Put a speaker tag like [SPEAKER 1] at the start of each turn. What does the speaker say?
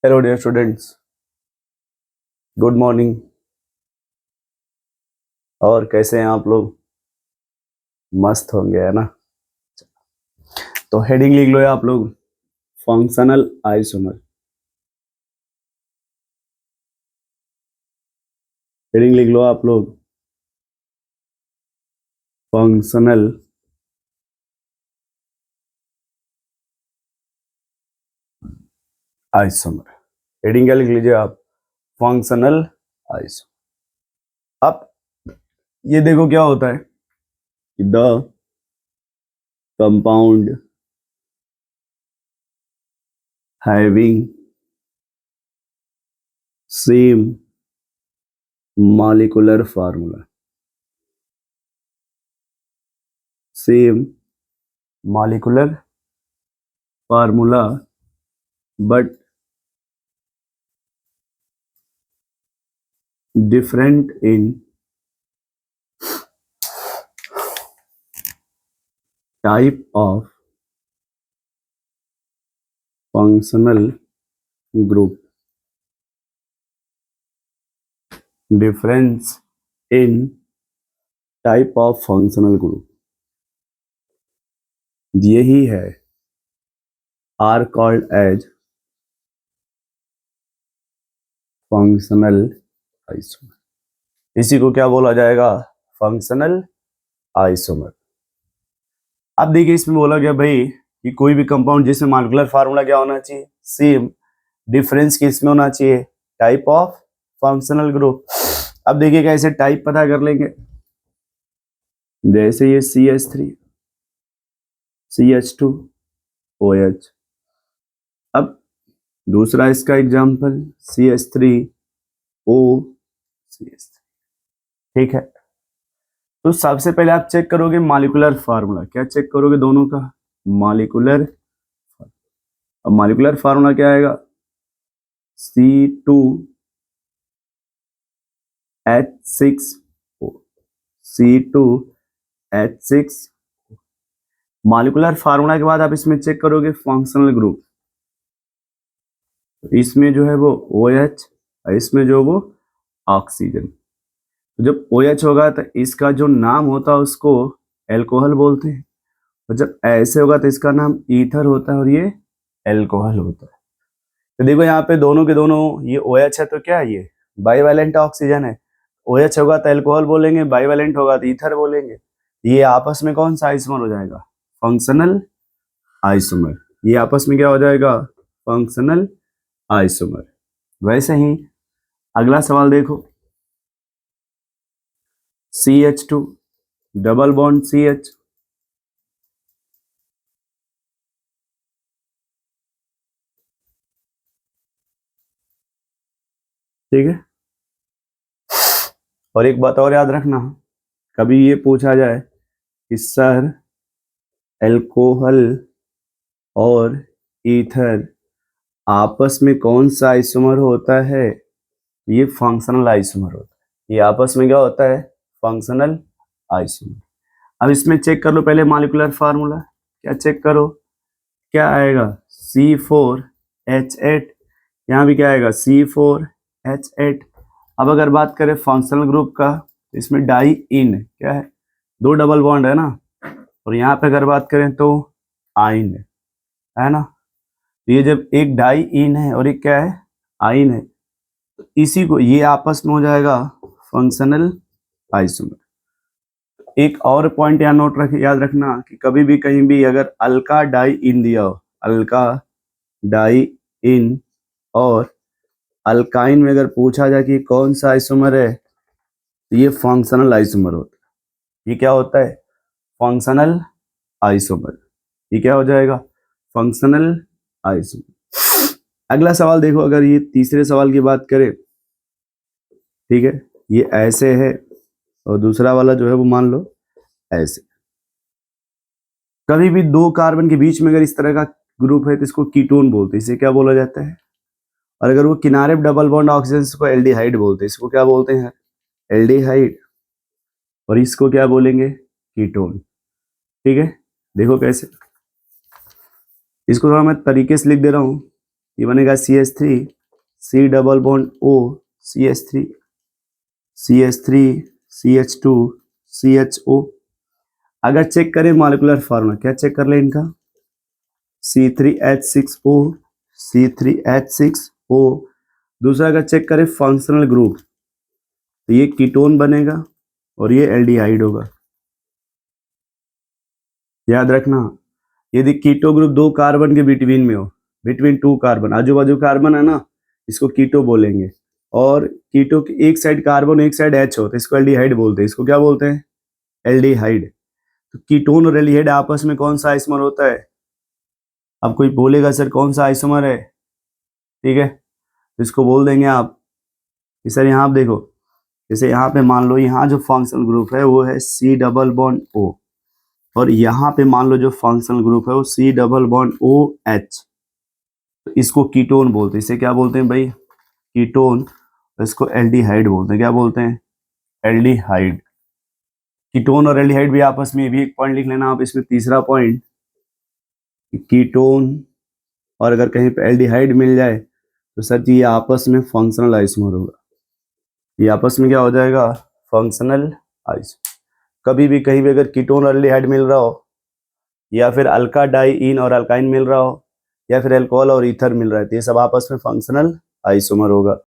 [SPEAKER 1] Hello dear students, good morning. और कैसे हैं आप लोग? मस्त होंगे, है ना? तो हेडिंग लिख लो या आप लोग, फंक्शनल आइसोमर। हेडिंग लिख लो आप लोग, फंक्शनल आइसोमर। हेडिंग क्या लिख लीजिए आप? Functional isomer. अब ये देखो क्या होता है कि the compound having same molecular formula, same molecular formula but different in type of functional group, difference in type of functional group, यही है are called as functional isomer। इसी को क्या बोला जाएगा? Functional isomer. अब देखिए इसमें बोला गया भाई कि कोई भी कंपाउंड जिसमें मॉलिक्यूलर फार्मूला क्या होना चाहिए? सेम। डिफरेंस किसमें होना चाहिए? Type of functional group. अब देखिए कैसे टाइप पता कर लेंगे। जैसे ये CH3 CH2 OH। अब दूसरा इसका एग्जांपल CH3O CH3। ठीक है, तो सबसे पहले आप चेक करोगे मॉलिक्यूलर फार्मूला। क्या चेक करोगे? दोनों का मॉलिक्यूलर। अब मॉलिक्यूलर फार्मूला क्या आएगा? C2H6O, C2H6। मॉलिक्यूलर फार्मूला के बाद आप इसमें चेक करोगे फंक्शनल ग्रुप। इसमें जो है वो OH और इसमें जो वो ऑक्सीजन। जब OH होगा तो इसका जो नाम होता है उसको एल्कोहल बोलते हैं, और जब ऐसे होगा तो इसका नाम ईथर होता है और ये एल्कोहल होता है। तो देखो यहाँ पे दोनों के दोनों, ये OH है तो क्या है? ये बाईवैलेंट ऑक्सीजन है। OH होगा तो एल्कोहल बोलेंगे, बाईवैलेंट होगा तो ईथर बोलेंगे। ये आपस में कौन सा आइसोमर हो जाएगा? Functional isomer. ये आपस में क्या हो जाएगा? Functional isomer. वैसे ही अगला सवाल देखो, CH2 डबल बॉन्ड CH। ठीक है, और एक बात और याद रखना, कभी ये पूछा जाए कि सर एल्कोहल और ईथर आपस में कौन सा आइसोमर होता है? ये फंक्शनल आइसोमर होता है। ये आपस में क्या होता है? Functional isomer. अब इसमें चेक कर लो पहले मॉलिक्यूलर फार्मूला। क्या चेक करो? क्या आएगा? C4H8। यहाँ भी क्या आएगा? C4H8। अब अगर बात करें फंक्शनल ग्रुप का, इसमें डाई इन क्या है? दो डबल बॉन्ड है ना, और यहाँ पे अगर बात करें तो आइन है ना। ये जब एक डाई इन है और एक क्या है? आइन है, तो इसी को ये आपस में हो जाएगा फंक्शनल आइसोमर। एक और पॉइंट यहाँ नोट याद रखना कि कभी भी कहीं भी अगर अल्का डाई इन दिया हो, अल्का डाई इन और अल्काइन में अगर पूछा जाए कि कौन सा आइसोमर है, तो ये फंक्शनल आइसोमर होता है। ये क्या होता है? Functional isomer. ये क्या हो जाएगा? Functional isomer. अगला सवाल देखो, अगर ये तीसरे सवाल की बात करें, ठीक है, ये ऐसे है और दूसरा वाला जो है वो मान लो ऐसे। कभी भी दो कार्बन के बीच में अगर इस तरह का ग्रुप है तो इसको कीटोन बोलते हैं। इसे क्या बोला जाता है? और अगर वो किनारे डबल बॉन्ड ऑक्सीजन, इसको एल्डिहाइड बोलते हैं। इसको क्या बोलते हैं? एल्डिहाइड। और इसको क्या बोलेंगे? कीटोन। ठीक है, देखो कैसे। इसको थोड़ा मैं तरीके से लिख दे रहा हूं। ये बनेगा CH3 C double bond O CH3 CH3 CH2 CHO। अगर चेक करें मॉलिक्यूलर फॉर्मूला, क्या चेक कर ले इनका, C3H6O C3H6O। दूसरा अगर चेक करें फंक्शनल ग्रुप, तो ये कीटोन बनेगा और ये एल्डिहाइड होगा। याद रखना, यदि कीटो ग्रुप 2 कार्बन के बिटवीन में हो, बिटवीन 2 कार्बन, आजू बाजू कार्बन है ना, इसको कीटो बोलेंगे। और कीटो की एक साइड कार्बन एक साइड H हो तो इसको एल्डिहाइड बोलते हैं। इसको क्या बोलते हैं, एल्डिहाइड। तो कीटोन और एल्डिहाइड आपस में कौन सा आइसोमर होता है, अब कोई बोलेगा सर कौन सा आइसोमर है, ठीक है, तो इसको बोल देंगे आप कि सर यहाँ आप देखो, जैसे यहाँ पे मान लो यहाँ जो फंक्शनल ग्रुप है वो है C डबल बॉन्ड O, और यहाँ पे मान लो जो फंक्शनल ग्रुप है वो C डबल बॉन्ड OH, तो इसको कीटोन बोलते हैं। इसे क्या बोलते हैं भाई, कीटोन। इसको एल्डिहाइड बोलते हैं, क्या बोलते हैं, एल्डिहाइड। कीटोन और एल्डिहाइड भी आपस में, भी एक पॉइंट लिख लेना आप इसमें, तीसरा पॉइंट, कीटोन और अगर कहीं पे एल्डिहाइड मिल जाए तो सर जी ये आपस में फंक्शनल आइसोमर होगा। ये आपस में क्या हो जाएगा, फंक्शनल आइसोमर। कभी भी कहीं भी अगर कीटोन और एल्डिहाइड मिल रहा हो, या फिर अल्का डाइईन और अल्काइन मिल रहा हो, या फिर अल्कोहल और ईथर मिल रहा है, तो ये सब आपस में फंक्शनल आइसोमर होगा।